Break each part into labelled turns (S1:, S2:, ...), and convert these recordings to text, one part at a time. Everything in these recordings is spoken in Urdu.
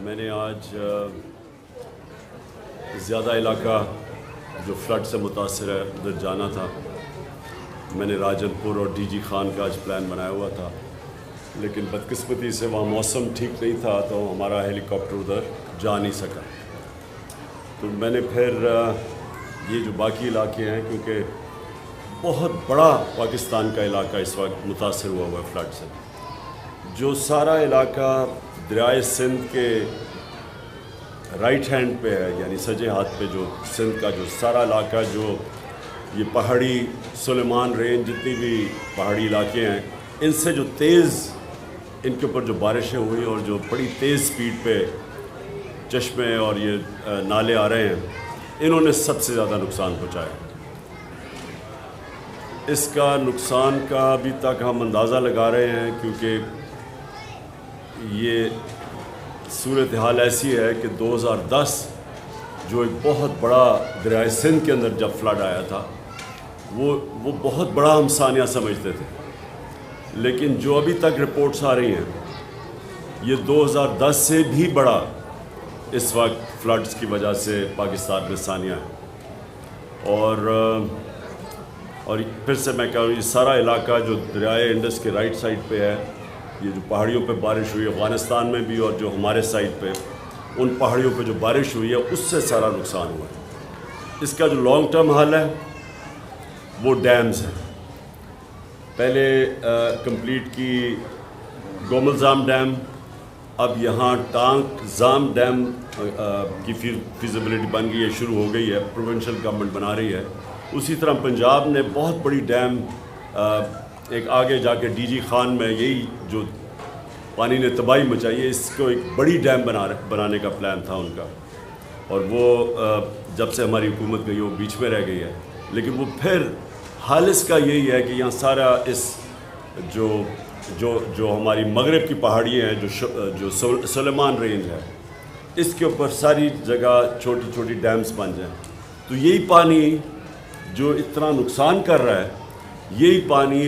S1: میں نے آج زیادہ علاقہ جو فلڈ سے متاثر ہے ادھر جانا تھا. میں نے راجن پور اور ڈی جی خان کا آج پلان بنایا ہوا تھا، لیکن بدقسمتی سے وہاں موسم ٹھیک نہیں تھا تو ہمارا ہیلی کاپٹر ادھر جا نہیں سکا. تو میں نے پھر یہ جو باقی علاقے ہیں، کیونکہ بہت بڑا پاکستان کا علاقہ اس وقت متاثر ہوا ہے فلڈ سے، جو سارا علاقہ دریائے سندھ کے رائٹ ہینڈ پہ ہے، یعنی سجے ہاتھ پہ جو سندھ کا جو سارا علاقہ، جو یہ پہاڑی سلیمان رینج جتنی بھی پہاڑی علاقے ہیں، ان سے جو تیز ان کے اوپر جو بارشیں ہوئی اور جو بڑی تیز سپیڈ پہ چشمے اور یہ نالے آ رہے ہیں، انہوں نے سب سے زیادہ نقصان پہنچایا. اس کا نقصان کا ابھی تک ہم اندازہ لگا رہے ہیں، کیونکہ یہ صورتحال ایسی ہے کہ 2010 جو ایک بہت بڑا دریائے سندھ کے اندر جب فلڈ آیا تھا، وہ بہت بڑا ہم سانحہ سمجھتے تھے، لیکن جو ابھی تک رپورٹس آ رہی ہیں یہ 2010 سے بھی بڑا اس وقت فلڈز کی وجہ سے پاکستان میں سانحہ ہے. اور پھر سے میں کہہ رہا ہوں، یہ سارا علاقہ جو دریائے انڈس کے رائٹ سائڈ پہ ہے، یہ جو پہاڑیوں پہ بارش ہوئی ہے افغانستان میں بھی، اور جو ہمارے سائڈ پہ ان پہاڑیوں پہ جو بارش ہوئی ہے اس سے سارا نقصان ہوا ہے. اس کا جو لانگ ٹرم حل ہے وہ ڈیمز ہیں. پہلے کمپلیٹ کی گوملزام ڈیم، اب یہاں ٹانک زام ڈیم کی فیزیبلٹی بن گئی ہے، شروع ہو گئی ہے، پروونشل گورنمنٹ بنا رہی ہے. اسی طرح پنجاب نے بہت بڑی ڈیم ایک آگے جا کے ڈی جی خان میں، یہی جو پانی نے تباہی مچائی ہے، اس کو ایک بڑی ڈیم بنانے کا پلان تھا ان کا، اور وہ جب سے ہماری حکومت گئی وہ بیچ میں رہ گئی ہے. لیکن وہ پھر حال اس کا یہی ہے کہ یہاں سارا اس جو ہماری مغرب کی پہاڑی ہیں، جو سلیمان رینج ہے، اس کے اوپر ساری جگہ چھوٹی چھوٹی ڈیمز بن جائیں، تو یہی پانی جو اتنا نقصان کر رہا ہے، یہی پانی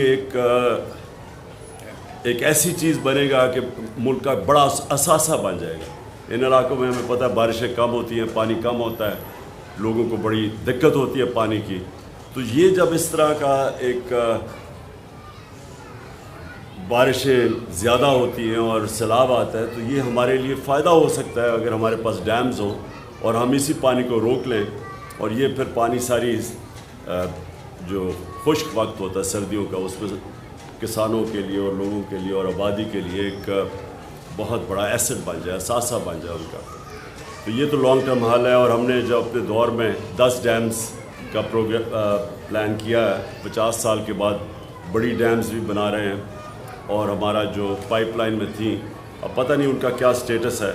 S1: ایک ایسی چیز بنے گا کہ ملک کا بڑا اثاثہ بن جائے گا. ان علاقوں میں ہمیں پتہ ہے بارشیں کم ہوتی ہیں، پانی کم ہوتا ہے، لوگوں کو بڑی دقت ہوتی ہے پانی کی. تو یہ جب اس طرح کا ایک بارشیں زیادہ ہوتی ہیں اور سیلاب آتا ہے، تو یہ ہمارے لیے فائدہ ہو سکتا ہے اگر ہمارے پاس ڈیمز ہوں اور ہم اسی پانی کو روک لیں، اور یہ پھر پانی ساری جو خشک وقت ہوتا ہے سردیوں کا، اس میں کسانوں کے لیے اور لوگوں کے لیے اور آبادی کے لیے ایک بہت بڑا ایسٹ بن جائے، اثاثہ بن جائے ان کا. تو یہ تو لانگ ٹرم حل ہے. اور ہم نے جو اپنے دور میں 10 ڈیمز کا پلان کیا ہے، 50 سال کے بعد بڑی ڈیمز بھی بنا رہے ہیں. اور ہمارا جو پائپ لائن میں تھیں، اب پتہ نہیں ان کا کیا سٹیٹس ہے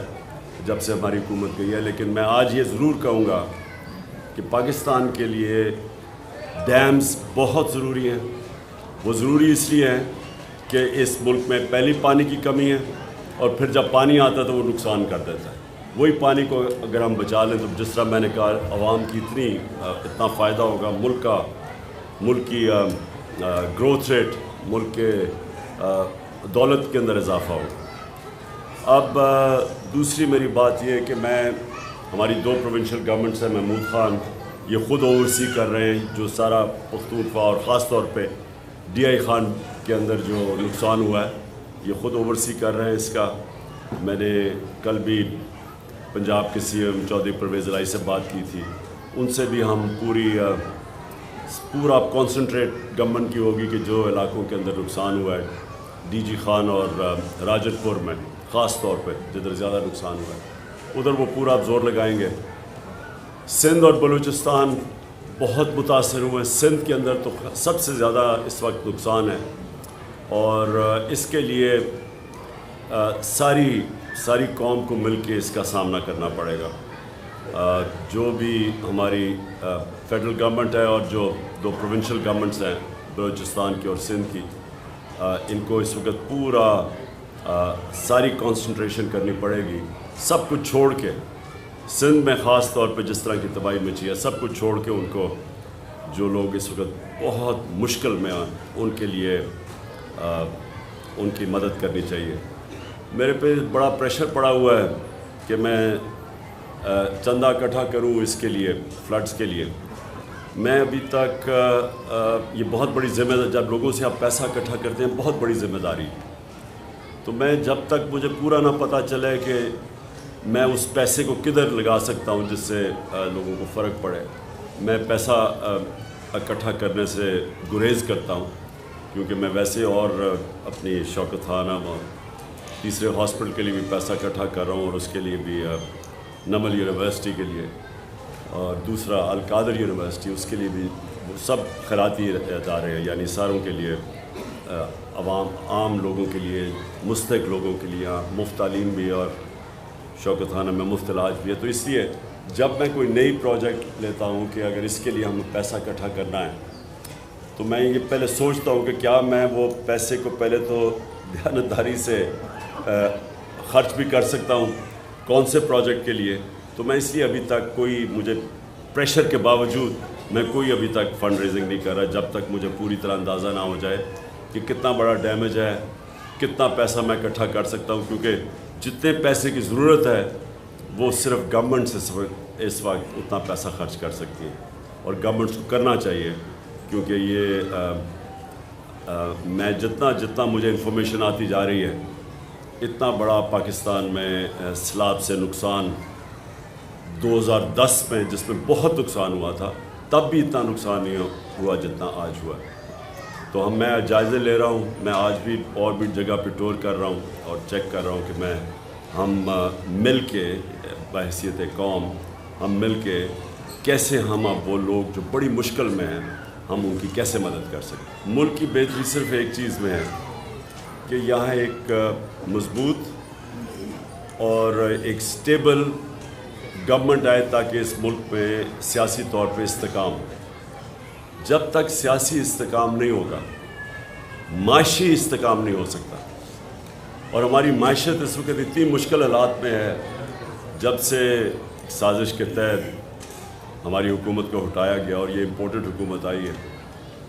S1: جب سے ہماری حکومت گئی ہے، لیکن میں آج یہ ضرور کہوں گا کہ پاکستان کے لیے ڈیمز بہت ضروری ہیں. وہ ضروری اس لیے ہیں کہ اس ملک میں پہلی پانی کی کمی ہے، اور پھر جب پانی آتا ہے تو وہ نقصان کر دیتا ہے. وہی پانی کو اگر ہم بچا لیں تو جس طرح میں نے کہا، عوام کی اتنا فائدہ ہوگا، ملک کی گروتھ ریٹ، ملک کے دولت کے اندر اضافہ ہوگا. اب دوسری میری بات یہ ہے کہ ہماری 2 پروونشل گورنمنٹس ہیں، محمود خان یہ خود اوورسی کر رہے ہیں جو سارا پختونخوا اور خاص طور پہ ڈی آئی خان کے اندر جو نقصان ہوا ہے، یہ خود اوورسی کر رہے ہیں اس کا. میں نے کل بھی پنجاب کے سی ایم چودھری پرویز الہی سے بات کی تھی، ان سے بھی ہم پورا کانسنٹریٹ گورنمنٹ کی ہوگی کہ جو علاقوں کے اندر نقصان ہوا ہے، ڈی جی خان اور راجن پور میں خاص طور پہ جدھر زیادہ نقصان ہوا ہے، ادھر وہ پورا زور لگائیں گے. سندھ اور بلوچستان بہت متاثر ہوئے ہیں. سندھ کے اندر تو سب سے زیادہ اس وقت نقصان ہے، اور اس کے لیے ساری قوم کو مل کے اس کا سامنا کرنا پڑے گا. جو بھی ہماری فیڈرل گورنمنٹ ہے اور جو 2 پروونشل گورنمنٹس ہیں بلوچستان کی اور سندھ کی، ان کو اس وقت پورا ساری کنسنٹریشن کرنی پڑے گی. سب کچھ چھوڑ کے، سندھ میں خاص طور پہ جس طرح کی تباہی مچی ہے، سب کچھ چھوڑ کے ان کو، جو لوگ اس وقت بہت مشکل میں ہیں، ان کے لیے ان کی مدد کرنی چاہیے. میرے پہ بڑا پریشر پڑا ہوا ہے کہ میں چندہ اکٹھا کروں اس کے لیے، فلڈز کے لیے، میں ابھی تک یہ بہت بڑی ذمہ داری، جب لوگوں سے آپ پیسہ اکٹھا کرتے ہیں بہت بڑی ذمہ داری، تو میں جب تک مجھے پورا نہ پتہ چلے کہ میں اس پیسے کو کدھر لگا سکتا ہوں جس سے لوگوں کو فرق پڑے، میں پیسہ اکٹھا کرنے سے گریز کرتا ہوں، کیونکہ میں ویسے اور اپنی شوکت خانہ اور تیسرے ہاسپٹل کے لیے بھی پیسہ اکٹھا کر رہا ہوں، اور اس کے لیے بھی نمل یونیورسٹی کے لیے، اور دوسرا القادر یونیورسٹی، اس کے لیے بھی سب خیراتی ادارے ہیں، یعنی ساروں کے لیے، عام لوگوں کے لیے، مستحق لوگوں کے لیے مفت تعلیم بھی، اور شوکت خانہ میں مفت علاج بھی ہے۔ تو اس لیے جب میں کوئی نئی پروجیکٹ لیتا ہوں کہ اگر اس کے لیے ہمیں پیسہ اکٹھا کرنا ہے، تو میں یہ پہلے سوچتا ہوں کہ کیا میں وہ پیسے کو پہلے تو دیانتداری سے خرچ بھی کر سکتا ہوں کون سے پروجیکٹ کے لیے۔ تو میں اس لیے ابھی تک کوئی، مجھے پریشر کے باوجود میں کوئی ابھی تک فنڈ ریزنگ نہیں کر رہا، جب تک مجھے پوری طرح اندازہ نہ ہو جائے کہ کتنا بڑا ڈیمیج ہے، کتنا پیسہ میں اکٹھا کر سکتا ہوں، کیونکہ جتنے پیسے کی ضرورت ہے وہ صرف گورنمنٹ سے اس وقت اتنا پیسہ خرچ کر سکتی ہے، اور گورنمنٹس کو کرنا چاہیے، کیونکہ یہ میں جتنا مجھے انفارمیشن آتی جا رہی ہے، اتنا بڑا پاکستان میں سیلاب سے نقصان 2010 میں، جس میں بہت نقصان ہوا تھا، تب بھی اتنا نقصان نہیں ہوا جتنا آج ہوا ہے۔ تو میں جائزے لے رہا ہوں، میں آج بھی اور بھی جگہ پہ ٹور کر رہا ہوں اور چیک کر رہا ہوں کہ ہم مل کے بحیثیت قوم، ہم مل کے کیسے ہم اب وہ لوگ جو بڑی مشکل میں ہیں، ہم ان کی کیسے مدد کر سکیں۔ ملک کی بہتری صرف ایک چیز میں ہے کہ یہاں ایک مضبوط اور ایک سٹیبل گورنمنٹ آئے، تاکہ اس ملک میں سیاسی طور پہ استحکام ہو۔ جب تک سیاسی استحکام نہیں ہوگا، معاشی استحکام نہیں ہو سکتا، اور ہماری معیشت اس وقت اتنی مشکل حالات میں ہے، جب سے سازش کے تحت ہماری حکومت کو ہٹایا گیا اور یہ امپورٹڈ حکومت آئی ہے،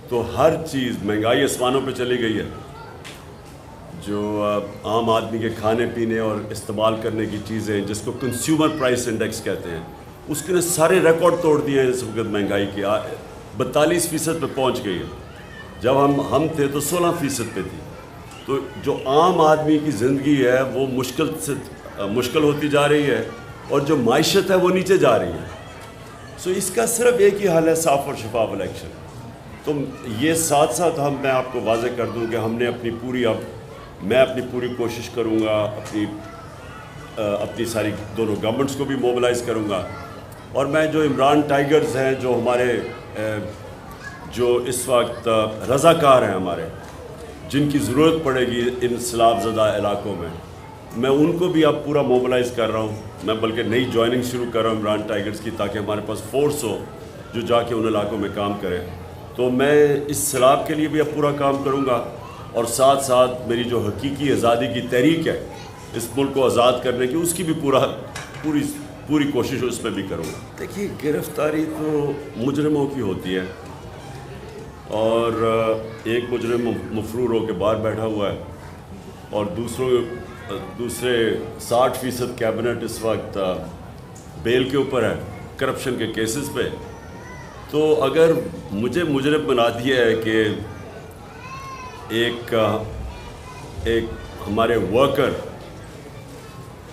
S1: تو ہر چیز، مہنگائی آسمانوں پہ چلی گئی ہے، جو عام آدمی کے کھانے پینے اور استعمال کرنے کی چیزیں، جس کو کنزیومر پرائس انڈیکس کہتے ہیں، اس کے نے سارے ریکارڈ توڑ دیے ہیں۔ اس وقت مہنگائی کی 42% پہ پہنچ گئی ہے، جب ہم تھے تو 16% پہ تھی۔ تو جو عام آدمی کی زندگی ہے وہ مشکل ہوتی جا رہی ہے، اور جو معیشت ہے وہ نیچے جا رہی ہے۔ سو اس کا صرف ایک ہی حل ہے، صاف اور شفاف الیکشن۔ تو یہ ساتھ ساتھ میں آپ کو واضح کر دوں کہ ہم نے میں اپنی پوری کوشش کروں گا، اپنی ساری دونوں گورنمنٹس کو بھی موبلائز کروں گا، اور میں جو عمران ٹائیگرز ہیں، جو ہمارے جو اس وقت رضاکار ہیں ہمارے، جن کی ضرورت پڑے گی ان سیلاب زدہ علاقوں میں ان کو بھی اب پورا موبلائز کر رہا ہوں۔ میں بلکہ نئی جوائننگ شروع کر رہا ہوں عمران ٹائیگرز کی، تاکہ ہمارے پاس فورس ہو جو جا کے ان علاقوں میں کام کرے۔ تو میں اس سیلاب کے لیے بھی اب پورا کام کروں گا، اور ساتھ ساتھ میری جو حقیقی آزادی کی تحریک ہے، اس ملک کو آزاد کرنے کی، اس کی بھی پوری کوشش اس میں بھی کروں گا۔ دیکھیے، گرفتاری تو مجرموں کی ہوتی ہے، اور ایک مجرم مفرور ہو کے باہر بیٹھا ہوا ہے، اور دوسرے 60% کیبنٹ اس وقت بیل کے اوپر ہے کرپشن کے کیسز پہ۔ تو اگر مجھے مجرم بنا دیا ہے کہ ایک ہمارے ورکر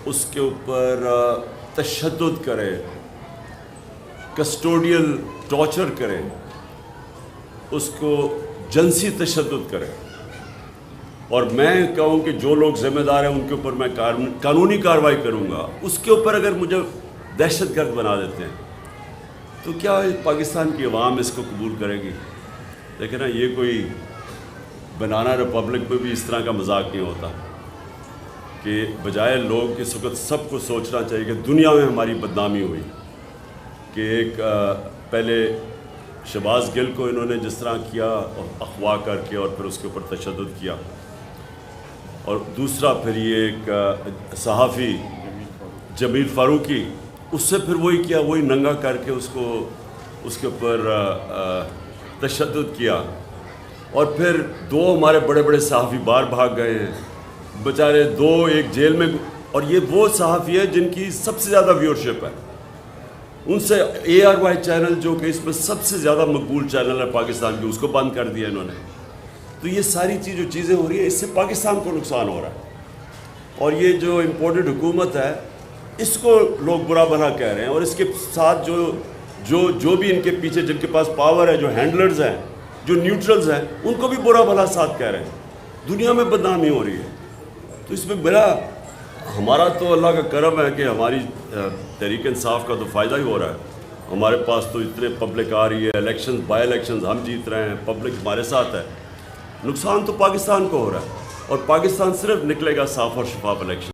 S1: اس کے اوپر تشدد کرے، کسٹوڈیل ٹارچر کرے، اس کو جنسی تشدد کرے، اور میں کہوں کہ جو لوگ ذمہ دار ہیں ان کے اوپر میں قانونی کارروائی کروں گا، اس کے اوپر اگر مجھے دہشت گرد بنا دیتے ہیں، تو کیا پاکستان کی عوام اس کو قبول کرے گی؟ لیکن نا، یہ کوئی بنانا ریپبلک میں بھی اس طرح کا مذاق نہیں ہوتا، کہ بجائے لوگ اس وقت سب کو سوچنا چاہیے کہ دنیا میں ہماری بدنامی ہوئی، کہ ایک پہلے شہباز گل کو انہوں نے جس طرح کیا، اغوا کر کے، اور پھر اس کے اوپر تشدد کیا، اور دوسرا پھر یہ ایک صحافی جمیل فاروقی، اس سے پھر وہی کیا، وہی ننگا کر کے اس کے اوپر تشدد کیا، اور پھر 2 ہمارے بڑے بڑے صحافی باہر بھاگ گئے ہیں بیچارے، 2 ایک جیل میں اور یہ وہ صحافی ہے جن کی سب سے زیادہ ویورشپ ہے. ان سے ARY چینل جو کہ اس میں سب سے زیادہ مقبول چینل ہے پاکستان کی، اس کو بند کر دیا انہوں نے. تو یہ ساری جو چیزیں ہو رہی ہیں اس سے پاکستان کو نقصان ہو رہا ہے. اور یہ جو امپورٹڈ حکومت ہے اس کو لوگ برا بھلا کہہ رہے ہیں، اور اس کے ساتھ جو بھی ان کے پیچھے جن کے پاس پاور ہے، جو ہینڈلرز ہیں، جو نیوٹرلز ہیں، ان کو بھی برا بھلا ساتھ کہہ رہے ہیں. دنیا میں بدنامی ہو رہی ہے. تو اس میں ہمارا تو اللہ کا کرم ہے کہ ہماری تحریک انصاف کا تو فائدہ ہی ہو رہا ہے. ہمارے پاس تو اتنے پبلک آ رہی ہے، الیکشنز بائی الیکشنز ہم جیت رہے ہیں، پبلک ہمارے ساتھ ہے. نقصان تو پاکستان کو ہو رہا ہے، اور پاکستان صرف نکلے گا صاف اور شفاف الیکشن.